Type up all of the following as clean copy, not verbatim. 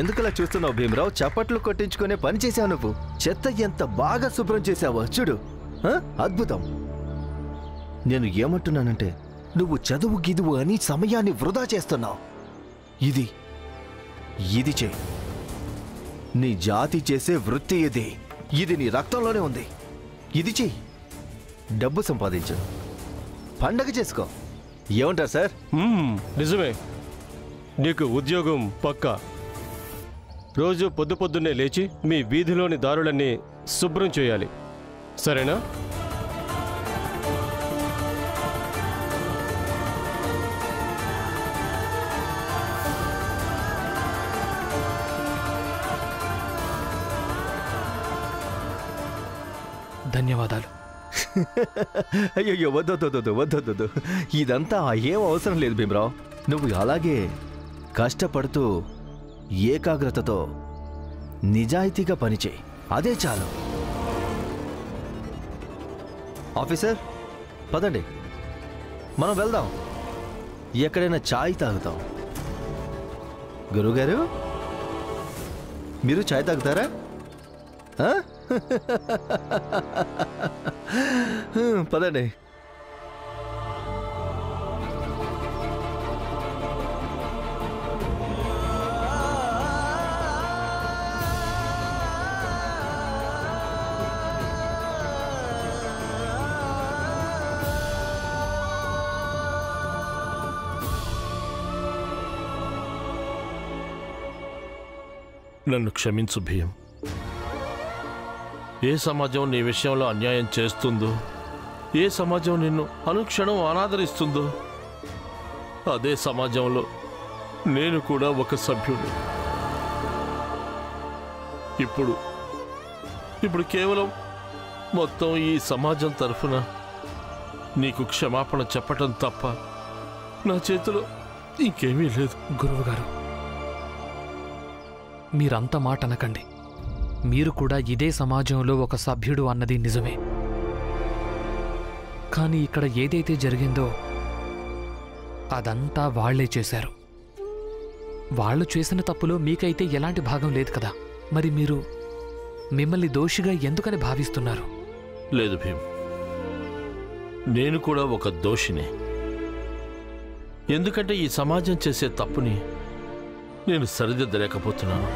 ఎందుకలా చూస్తున్నావు భీమరావు? చప్పట్లు కొట్టించుకునే పని చేసావు నువ్వు. చెత్త ఎంత బాగా శుభ్రం చేసావో చూడు. అద్భుతం. నేను ఏమంటున్నానంటే నువ్వు చదువు గిదువు అని సమయాన్ని వృధా చేస్తున్నావు. ఇది చెయ్యి. నీ జాతి చేసే వృత్తి ఇది నీ రక్తంలోనే ఉంది. ఇది చెయ్యి. డబ్బు సంపాదించు, పండగ చేసుకో. ఏమంటారు సార్? నిజమే, నీకు ఉద్యోగం పక్కా. రోజు పొద్దున్నే లేచి మీ వీధిలోని దారులన్నీ శుభ్రం చేయాలి, సరేనా? ధన్యవాదాలు. అయ్యో వద్దు. ఇదంతా ఏం అవసరం లేదు భీమరావు. నువ్వు అలాగే కష్టపడుతూ ఏకాగ్రతతో నిజాయితీగా పనిచేయి, అదే చాలు. ఆఫీసర్ పదండి, మనం వెళ్దాం. ఎక్కడైనా ఛాయ్ తాగుతాం. గురువుగారు, మీరు ఛాయ్ తాగుతారా? పదండి. నన్ను క్షమించు భీమ్. ఏ సమాజం నీ విషయంలో అన్యాయం చేస్తుందో, ఏ సమాజం నిన్ను అనుక్షణం అనాదరిస్తుందో, అదే సమాజంలో నేను కూడా ఒక సభ్యుడు. ఇప్పుడు కేవలం మొత్తం ఈ సమాజం తరఫున నీకు క్షమాపణ చెప్పటం తప్ప నా చేతిలో ఇంకేమీ లేదు. గురువుగారు, మీరంత మాట అనకండి. మీరు కూడా ఇదే సమాజంలో ఒక సభ్యుడు అన్నది నిజమే. కానీ ఇక్కడ ఏదైతే జరిగిందో అదంతా వాళ్లే చేశారు. వాళ్ళు చేసిన తప్పులో మీకైతే ఎలాంటి భాగం లేదు కదా. మరి మీరు మిమ్మల్ని దోషిగా ఎందుకని భావిస్తున్నారు? లేదు భీమ్, నేను కూడా ఒక దోషినే. ఎందుకంటే ఈ సమాజం చేసే తప్పుని నేను సరిదిద్దలేకపోతున్నాను.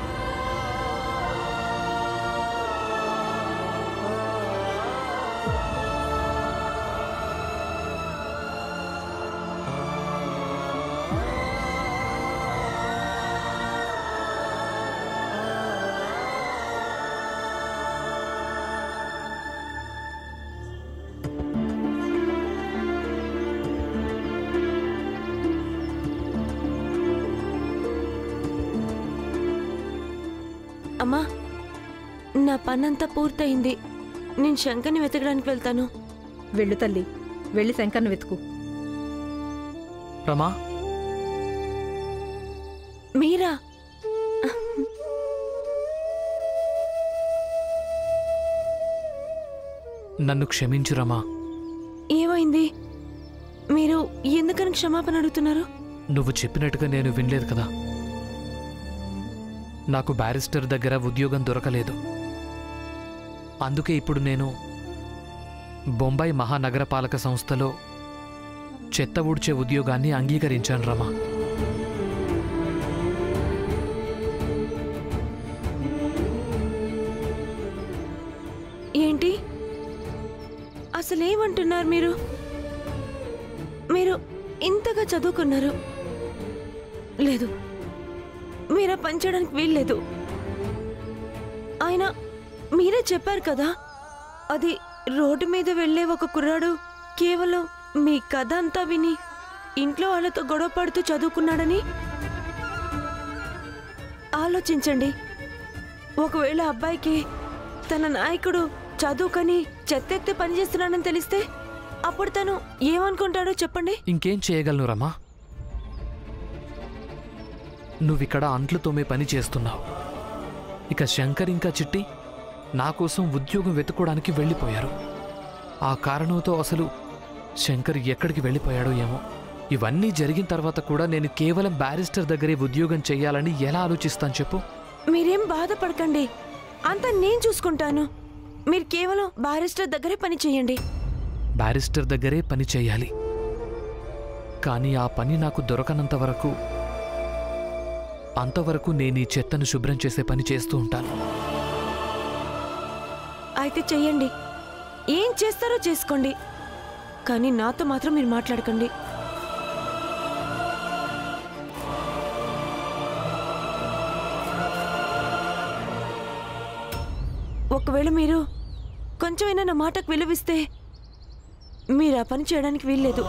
అమ్మా, నా పనంతా పూర్తయింది. నేను శంకర్ని వెతకడానికి వెళ్తాను. వెళ్ళు తల్లి, వెళ్ళి శంకర్ని వెతుకు. రమా, మీరా? నన్ను క్షమించు రమా. ఏమైంది? మీరు ఎందుకని క్షమాపణ అడుగుతున్నారు? నువ్వు చెప్పినట్టుగా నేను వినలేదు కదా. నాకు బ్యారిస్టర్ దగ్గర ఉద్యోగం దొరకలేదు. అందుకే ఇప్పుడు నేను బొంబాయి మహానగరపాలక సంస్థలో చెత్త ఊడ్చే ఉద్యోగాన్ని అంగీకరించాను రమా. ఏంటి అసలేమంటున్నారు మీరు? మీరు ఇంతగా చదువుకున్నారు. లేదు, మీరా పనిచేయడానికి వీల్లేదు. ఆయన మీరే చెప్పారు కదా, అది రోడ్డు మీద వెళ్లే ఒక కుర్రాడు కేవలం మీ కథ అంతా విని ఇంట్లో వాళ్ళతో గొడవ పడుతూ చదువుకున్నాడని. ఆలోచించండి, ఒకవేళ అబ్బాయికి తన నాయకుడు చదువుకని చెత్తెత్తే పనిచేస్తున్నాడని తెలిస్తే అప్పుడు తను ఏమనుకుంటాడో చెప్పండి. ఇంకేం చేయగలను రమా? నువ్విక్కడ అంట్లు తోమే పని చేస్తున్నావు. ఇక శంకర్ ఇంకా చిట్టి నా కోసం ఉద్యోగం వెతుక్కోవడానికి వెళ్ళిపోయారు. ఆ కారణంతో అసలు శంకర్ ఎక్కడికి వెళ్ళిపోయాడో ఏమో. ఇవన్నీ జరిగిన తర్వాత కూడా నేను కేవలం బ్యారిస్టర్ దగ్గరే ఉద్యోగం చెయ్యాలని ఎలా ఆలోచిస్తాను చెప్పు? మీరేం బాధపడకండి, అంతా నేను చూసుకుంటాను. మీరు కేవలం బారిస్టర్ దగ్గరే పని చేయండి. బ్యారిస్టర్ దగ్గరే పని చేయాలి, కానీ ఆ పని నాకు దొరకనంత వరకు అంతవరకు నేను ఈ చెత్తను శుభ్రం చేసే పని చేస్తూ ఉంటాను. అయితే చెయ్యండి, ఏం చేస్తారో చేసుకోండి, కానీ నాతో మాత్రం మీరు మాట్లాడకండి. ఒకవేళ మీరు కొంచెమైనా నా మాటకు విలువిస్తే మీరు ఆ పని చేయడానికి వీల్లేదు.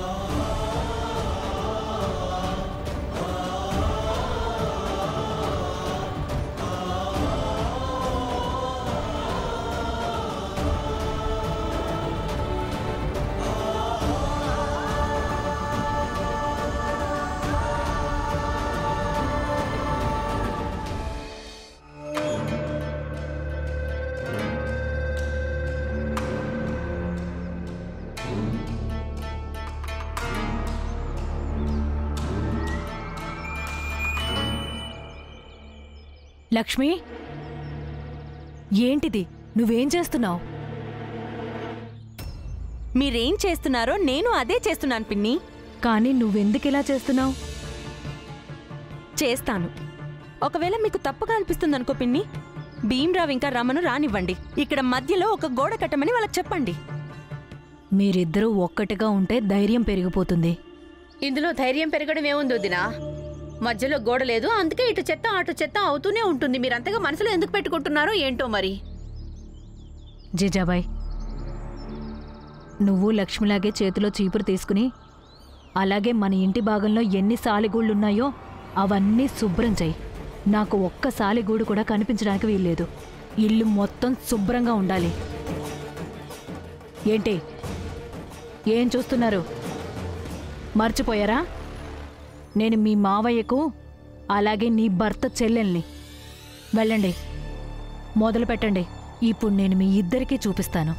లక్ష్మి, ఏంటిది? నువ్వేం చేస్తున్నావు? మీరేం చేస్తున్నారో నేను అదే చేస్తున్నాను పిన్ని. కానీ నువ్వెందుకిలా చేస్తున్నావు? చేస్తాను. ఒకవేళ మీకు తప్పుగా అనిపిస్తుందనుకో పిన్ని, భీమ్రావ్ ఇంకా రమను రానివ్వండి. ఇక్కడ మధ్యలో ఒక గోడ కట్టమని వాళ్ళకి చెప్పండి. మీరిద్దరూ ఒక్కటిగా ఉంటే ధైర్యం పెరిగిపోతుంది. ఇందులో ధైర్యం పెరగడం ఏముంది వదినా? మధ్యలో గోడ లేదు, అందుకే ఇటు చెత్త అటు చెత్త అవుతూనే ఉంటుంది. మీరంతగా మనసులో ఎందుకు పెట్టుకుంటున్నారో ఏంటో మరి. జిజాబాయ్, నువ్వు లక్ష్మిలాగే చేతిలో చీపురు తీసుకుని అలాగే మన ఇంటి భాగంలో ఎన్ని సాలిగూళ్ళున్నాయో అవన్నీ శుభ్రం చెయ్యి. నాకు ఒక్క సాలిగూడు కూడా కనిపించడానికి వీల్లేదు. ఇల్లు మొత్తం శుభ్రంగా ఉండాలి. ఏంటి ఏం చూస్తున్నారు? మర్చిపోయారా? నేను మీ మావయ్యకు అలాగే నీ భర్త చెల్లెల్ని. వెళ్ళండి, మొదలు పెట్టండి. ఇప్పుడు నేను మీ ఇద్దరికీ చూపిస్తాను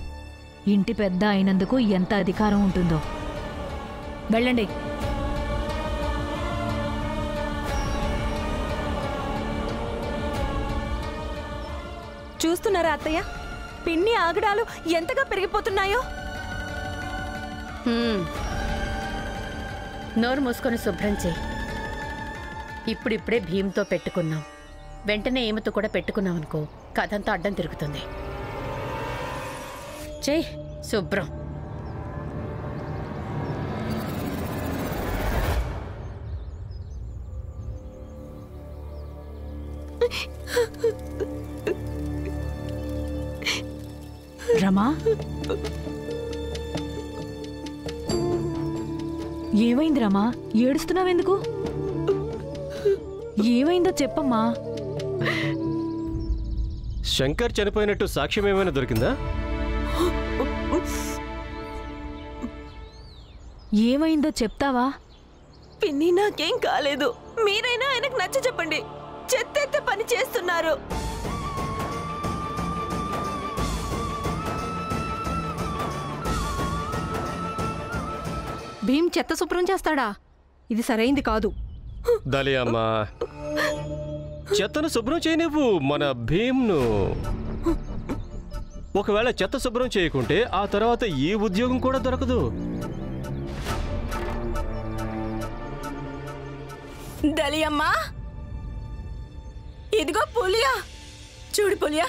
ఇంటి పెద్ద అయినందుకు ఎంత అధికారం ఉంటుందో. వెళ్ళండి. చూస్తున్నారా అత్తయ్య, పిన్ని ఆగడాలు ఎంతగా పెరిగిపోతున్నాయో? నోరు మూసుకొని శుభ్రం చేయి. ఇప్పుడిప్పుడే భీమ్తో పెట్టుకున్నాం, వెంటనే ఏమతో కూడా పెట్టుకున్నాం అనుకో, కథంతా అడ్డం తిరుగుతుంది. చెయ్యి శుభ్రం. రమా, ఏమైంది రమా? ఏడుస్తున్నావెందుకు? ఏమైందో చెప్పమ్మా. శంకర్ చనిపోయినట్టు సాక్ష్యం ఏమైనా దొరికిందా? ఏమైందో చెప్తావా? పిన్ని, నాకేం కాలేదు. మీరైనా ఆయనకు నచ్చ చెప్పండి. చెత్త పని చేస్తున్నారు. భీమ్ చెత్త శుభ్రం చేస్తాడా? ఇది సరైంది కాదు. దలియమ్మా, చెత్తను శుభ్రం చేయనివ్వు మన భీమ్ను. ఒకవేళ చెత్త శుభ్రం చేయకుంటే ఆ తర్వాత ఈ ఉద్యోగం కూడా దొరకదు. దలియమ్మా, ఇదిగో పులియా. చూడు పులియా,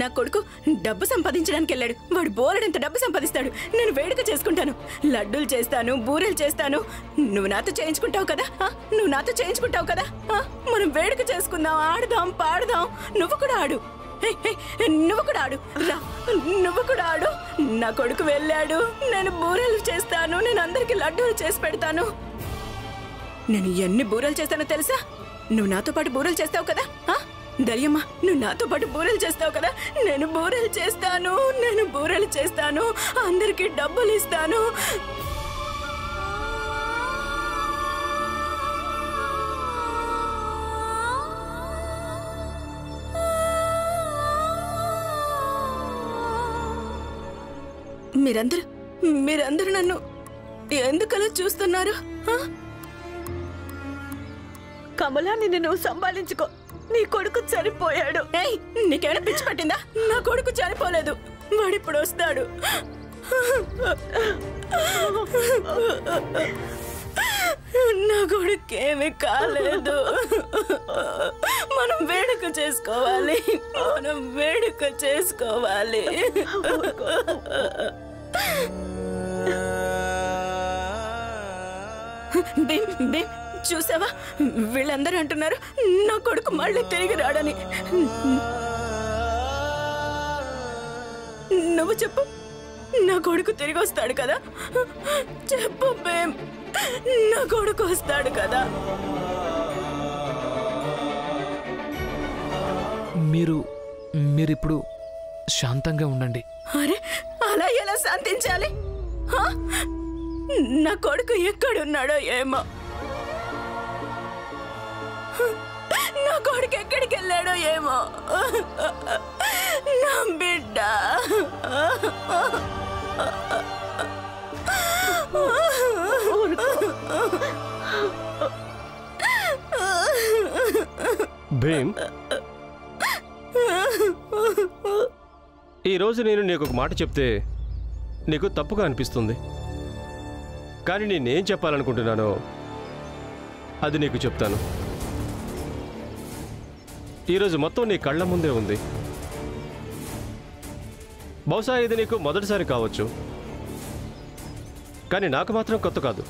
నా కొడుకు డబ్బు సంపాదించడానికి వెళ్ళాడు. వాడు బోలెడంత డబ్బు సంపాదిస్తాడు. నేను వేడుక చేసుకుంటాను, లడ్డూలు చేస్తాను, బూరెలు చేస్తాను. నువ్వు నాతో చేయించుకుంటావు కదా? నువ్వు నాతో చేయించుకుంటావు కదా? మనం వేడుక చేసుకుందాం, ఆడదాం, పాడదాం. నువ్వు కూడా ఆడు. నువ్వు కూడా ఆడు. రా, నువ్వు కూడా ఆడు. నా కొడుకు వెళ్ళాడు, నేను బూరెలు చేస్తాను, నేను అందరికి లడ్డూలు చేసి పెడతాను. నేను ఎన్ని బూరెలు చేస్తానో తెలుసా? నువ్వు నాతో పాటు బూరెలు చేస్తావు కదా? దలియమ్మ, నువ్వు నాతో పాటు బూరెలు చేస్తావు కదా? నేను బూరెలు చేస్తాను, నేను బూరెలు చేస్తాను, అందరికీ డబ్బులు ఇస్తాను. మీరందరూ నన్ను ఎందుకలా చూస్తున్నారు? కమలాన్ని నువ్వు సంభాలించుకో. నీ కొడుకు చనిపోయాడు. ఏయ్, నీకేమైనా పిచ్చి పట్టిందా? నా కొడుకు చనిపోలేదు, వాడిప్పుడు వస్తాడు. నా కొడుకేమీ కాలేదు. మనం వేడుక చేసుకోవాలి, మనం వేడుక చేసుకోవాలి. భీమ్, భీమ్, చూసావా? వీళ్ళందరూ అంటున్నారు నా కొడుకు మళ్ళీ తిరిగి రాడని. నువ్వు చెప్పు, నా కొడుకు తిరిగి వస్తాడు కదా? చెప్పు భీమ్, నా కొడుకు వస్తాడు కదా? మీరిప్పుడు శాంతంగా ఉండండి. అరే, అలా ఎలా శాంతించాలి? హా? నా కొడుకు ఎక్కడున్నాడో ఏమో, నా కొడుకు ఎక్కడికి వెళ్ళాడో ఏమో, నా బిడ్డ. భీమ్, ఈరోజు నేను నీకు ఒక మాట చెప్తే నీకు తప్పుగా అనిపిస్తుంది, కానీ నేనేం చెప్పాలనుకుంటున్నానో అది నీకు చెప్తాను. ఈరోజు మొత్తం నీ కళ్ళ ముందే ఉంది. బహుశా ఇది నీకు మొదటిసారి కావచ్చు, కానీ నాకు మాత్రం కొత్త కాదు.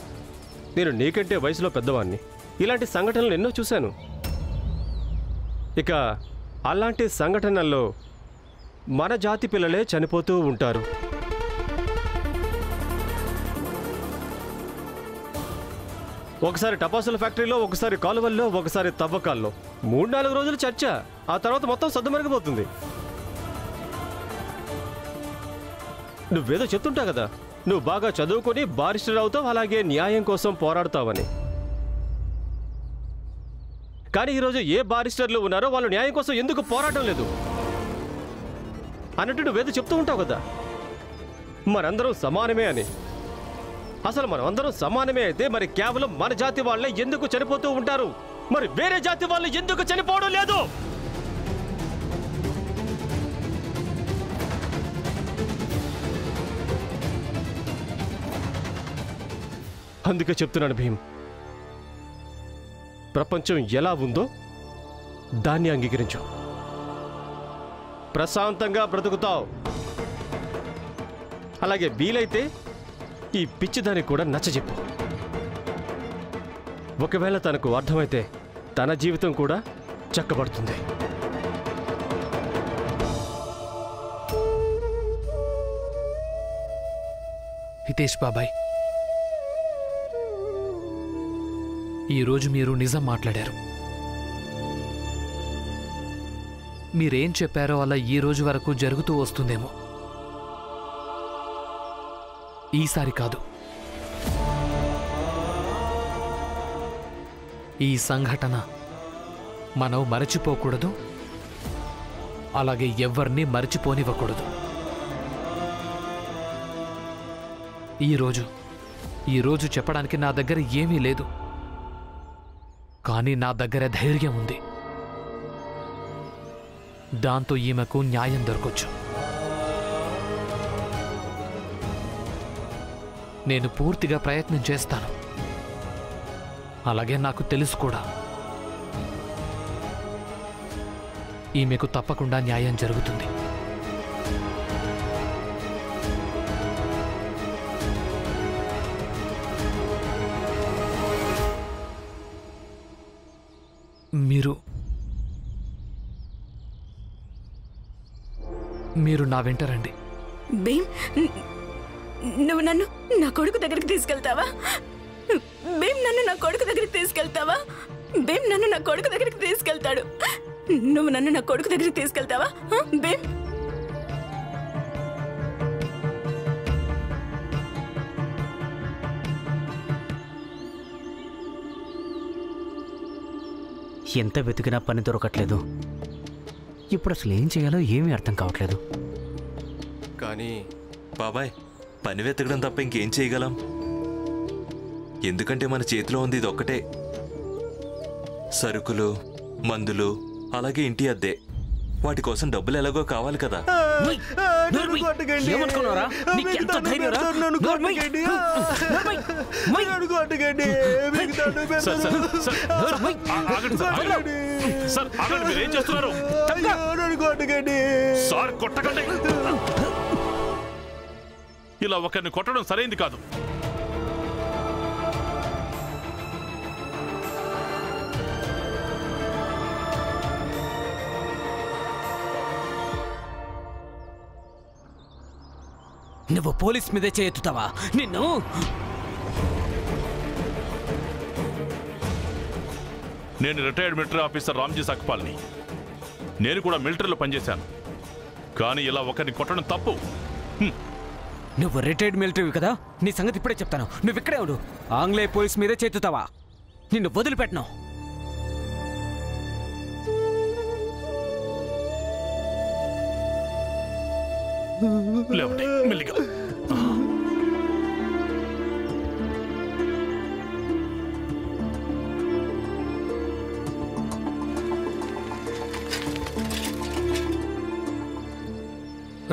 నేను నీకంటే వయసులో పెద్దవాణ్ణి. ఇలాంటి సంఘటనలు ఎన్నో చూశాను. ఇక అలాంటి సంఘటనల్లో మన జాతి పిల్లలే చనిపోతూ ఉంటారు. ఒకసారి టపాసుల ఫ్యాక్టరీలో, ఒకసారి కాలువల్లో, ఒకసారి తవ్వకాల్లో. 3-4 రోజులు చర్చ, ఆ తర్వాత మొత్తం సద్దుమరిగిపోతుంది. నువ్వేదో చెప్తుంటావు కదా, నువ్వు బాగా చదువుకొని బారిస్టర్ అవుతావు, అలాగే న్యాయం కోసం పోరాడుతావని. కానీ ఈరోజు ఏ బారిస్టర్లు ఉన్నారో వాళ్ళు న్యాయం కోసం ఎందుకు పోరాటం లేదు అన్నట్టు నువ్వేదో చెప్తూ ఉంటావు కదా, మనందరం సమానమే అని. అసలు మనం అందరం సమానమే అయితే మరి కేవలం మన జాతి వాళ్ళే ఎందుకు చనిపోతూ ఉంటారు? మరి వేరే జాతి వాళ్ళు ఎందుకు చనిపోవడం లేదు? అందుకే చెప్తున్నాను భీమ్, ప్రపంచం ఎలా ఉందో దాన్ని అంగీకరించు. ప్రశాంతంగా బ్రతుకుతావు. అలాగే వీలైతే ఈ పిచ్చిదానికి కూడా నచ్చజెప్పు. ఒకవేళ తనకు అర్థమైతే తన జీవితం కూడా చక్కబడుతుంది. హితేష్ బాబాయ్, ఈరోజు మీరు నిజం మాట్లాడారు. మీరేం చెప్పారో అలా ఈ రోజు వరకు జరుగుతూ వస్తుందేమో. ఈసారి కాదు. ఈ సంఘటన మనం మరచిపోకూడదు, అలాగే ఎవ్వరినీ మరచిపోనివ్వకూడదు. ఈరోజు చెప్పడానికి నా దగ్గర ఏమీ లేదు, కానీ నా దగ్గర ధైర్యం ఉంది. దాంతో ఈమెకు న్యాయం దొరకొచ్చు. నేను పూర్తిగా ప్రయత్నం చేస్తాను. అలాగే నాకు తెలుసు కూడా, ఈమెకు తప్పకుండా న్యాయం జరుగుతుంది. మీరు నా వెంట రండి. భీమ్, నువ్వు నన్ను నా కొడుకు దగ్గరికి తీసుకెళ్తావా? భీమ్, నన్ను నా కొడుకు దగ్గరికి తీసుకెళ్తావా? భీమ్, నన్ను నా కొడుకు దగ్గరికి తీసుకెళ్తాడు. నువ్వు నన్ను నా కొడుకు దగ్గరికి తీసుకెళ్తావా భీమ్? ఎంత వెతికినా పని దొరకట్లేదు. ఇప్పుడు అసలు ఏం చేయాలో ఏమీ అర్థం కావట్లేదు. కానీ బాబాయ్, పని వెతకడం తప్ప ఇంకేం చేయగలం? ఎందుకంటే మన చేతిలో ఉంది ఇది ఒక్కటే. సరుకులు, మందులు, అలాగే ఇంటి అద్దె. వాటి కోసం డబ్బులు ఎలాగో కావాలి కదా. ఏమనుకున్నారా? నీకెంత ధైర్యంరా? ఇలా ఒకరిని కొట్టడం సరైంది కాదు. నువ్వు పోలీస్ మీదే చేయెత్తుతావా? నిన్ను నేను రిటైర్డ్ మిలిటరీ ఆఫీసర్ రామ్జీ సక్పాల్ని. నేను కూడా మిలిటరీలో పనిచేశాను. కానీ ఇలా ఒకరిని కొట్టడం తప్పు. నువ్వు రిటైర్డ్ మిలిటరీ కదా, నీ సంగతి ఇప్పుడే చెప్తాను. నువ్వు ఇక్కడే ఉండు. ఆంగ్లేయ పోలీస్ మీదే చేతుతావా? నిన్ను వదిలిపెట్టను. లేవండి మెల్లిగా.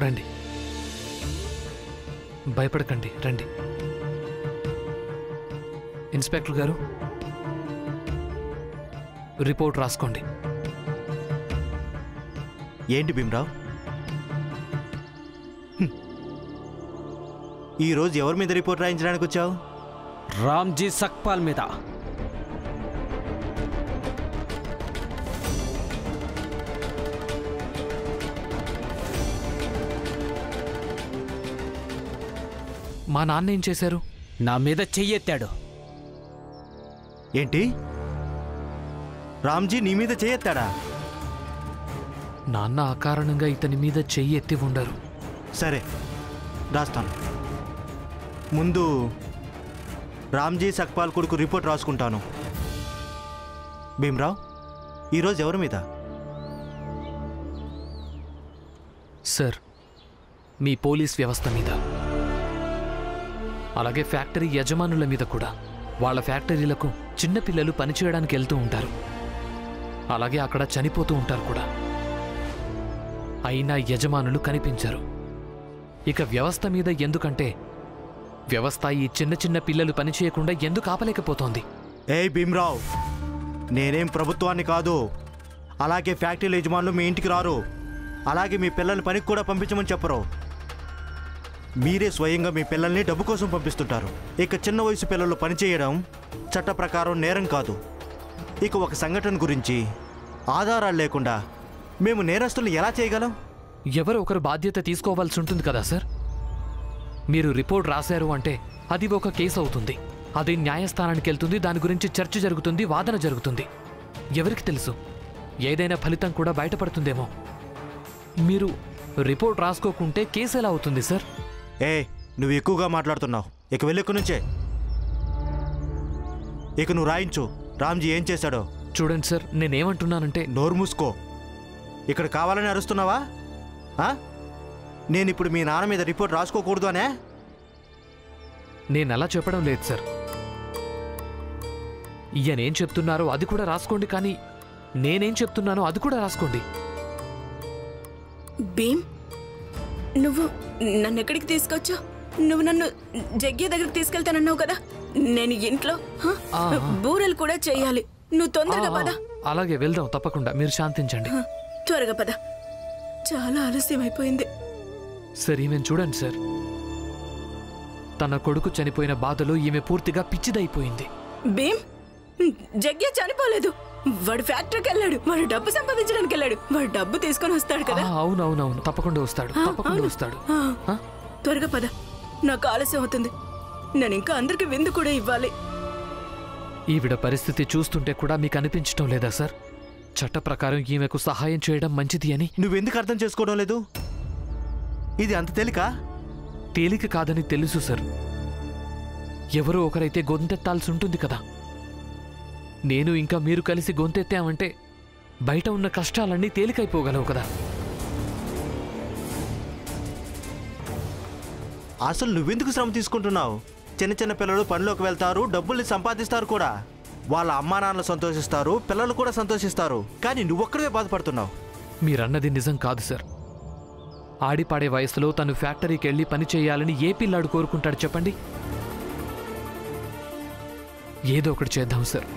రండి, భయపడకండి, రండి. ఇన్స్పెక్టర్ గారు, రిపోర్ట్ రాసుకోండి. ఏంటి భీమరావు, ఈరోజు ఎవరి మీద రిపోర్ట్ రాయించడానికి వచ్చావు? రామ్జీ సక్పాల్ మీద. మా నాన్న ఏం చేశారు? నా మీద చెయ్యెత్తాడు. ఏంటి, రామ్జీ నీ మీద చేయెత్తాడా? నాన్న అకారణంగా ఇతని మీద చెయ్యి ఎత్తి ఉండరు. సరే, రాస్తాను. ముందు రామ్జీ సక్పాల్ కొడుకు రిపోర్ట్ రాసుకుంటాను. భీమరావు, ఈరోజు ఎవరి మీద? సార్, మీ పోలీస్ వ్యవస్థ మీద, అలాగే ఫ్యాక్టరీ యజమానుల మీద కూడా. వాళ్ళ ఫ్యాక్టరీలకు చిన్నపిల్లలు పనిచేయడానికి వెళ్తూ ఉంటారు, అలాగే అక్కడ చనిపోతూ ఉంటారు కూడా. అయినా యజమానులు కనిపించరు. ఇక వ్యవస్థ మీద ఎందుకంటే వ్యవస్థ ఈ చిన్న చిన్న పిల్లలు పనిచేయకుండా ఎందుకు ఆపలేకపోతోంది? ఏయ్ భీమరావు, నేనేం ప్రభుత్వాన్ని కాదు. అలాగే ఫ్యాక్టరీల యజమానులు మీ ఇంటికి రారు. అలాగే మీ పిల్లల్ని పనికి కూడా పంపించమని చెప్పరు. మీరే స్వయంగా మీ పిల్లల్ని డబ్బు కోసం పంపిస్తుంటారు. ఇక చిన్న వయసు పిల్లలు పనిచేయడం చట్ట ప్రకారం నేరం కాదు. ఇక ఒక సంఘటన గురించి ఆధారాలు లేకుండా మేము నేరస్తులను ఎలా చేయగలం? ఎవరో ఒకరు బాధ్యత తీసుకోవాల్సి ఉంటుంది కదా సార్. మీరు రిపోర్ట్ రాశారు అంటే అది ఒక కేసు అవుతుంది. అది న్యాయస్థానానికి వెళ్తుంది. దాని గురించి చర్చ జరుగుతుంది, వాదన జరుగుతుంది. ఎవరికి తెలుసు, ఏదైనా ఫలితం కూడా బయటపడుతుందేమో. మీరు రిపోర్ట్ రాసుకోకుంటే కేసు ఎలా అవుతుంది సార్? నువ్వు ఎక్కువగా మాట్లాడుతున్నావు. ఇక వెళ్ళెక్కడి నుంచే. ఇక నువ్వు రాయించు రామ్జీ ఏం చేశాడో. చూడండి సార్, నేనేమంటున్నానంటే. నోరు మూసుకో. ఇక్కడ కావాలని అరుస్తున్నావా? నేను ఇప్పుడు మీ నాన్న మీద రిపోర్ట్ రాసుకోకూడదు అనే? నేను అలా చెప్పడం లేదు సార్. ఈయనేం చెప్తున్నారో అది కూడా రాసుకోండి, కానీ నేనేం చెప్తున్నానో అది కూడా రాసుకోండి. భీమ్, నువ్వు నన్ను ఎక్కడికి తీసుకొచ్చావు? నువ్వు నన్ను జగ్గే దగ్గరికి తీసుకెళ్తానన్నావు కదా. నేను ఇంట్లో బూరెలు కూడా చెయ్యాలి. నువ్వు తొందరగా పద. అలాగే వెళ్దాం, తప్పకుండా. మీరు శాంతించండి. త్వరగా పద, చాలా ఆలస్యం అయిపోయింది. సరే, ఈమెను చూడండి సార్. తన కొడుకు చనిపోయిన బాధలో ఈమె పూర్తిగా పిచ్చిదైపోయింది. భీమ్, జగ్గే చనిపోలేదు. వాడు ఫ్యాక్టరీకి వెళ్ళాడు. వాడు డబ్బు సంపాదించడానికి వెళ్ళాడు. వాడు డబ్బు తీసుకొని వస్తాడు కదా. అవునవునవును, తప్పకుండా వస్తాడు, తప్పకుండా వస్తాడు. త్వరగా పద, నాకు ఆలస్యం అవుతుంది. నేను ఇంకా అందరికి విందు కూడా ఇవ్వాలి. ఈవిడ పరిస్థితి చూస్తుంటే కూడా మీకు అనిపించటం లేదా సార్? చట్ట ప్రకారం ఈమెకు సహాయం చేయడం మంచిది అని. నువ్వెందుకు అర్థం చేసుకోవడం లేదు? ఇది అంత తేలిక కాదని తెలుసు సార్. ఎవరో ఒకరైతే గొంతెత్తాల్సి ఉంటుంది కదా. నేను ఇంకా మీరు కలిసి గొంతెత్తామంటే బయట ఉన్న కష్టాలన్నీ తేలికైపోగలవు కదా. అసలు నువ్వెందుకు శ్రమ తీసుకుంటున్నావు? చిన్న చిన్న పిల్లలు పనిలోకి వెళ్తారు, డబ్బుల్ని సంపాదిస్తారు కూడా. వాళ్ళ అమ్మా నాన్నలు సంతోషిస్తారు, పిల్లలు కూడా సంతోషిస్తారు. కానీ నువ్వొక్కడే బాధపడుతున్నావు. మీరన్నది నిజం కాదు సార్. ఆడిపాడే వయసులో తను ఫ్యాక్టరీకి వెళ్ళి పని చేయాలని ఏ పిల్లాడు కోరుకుంటాడు చెప్పండి? ఏదో ఒకటి చేద్దాం సార్.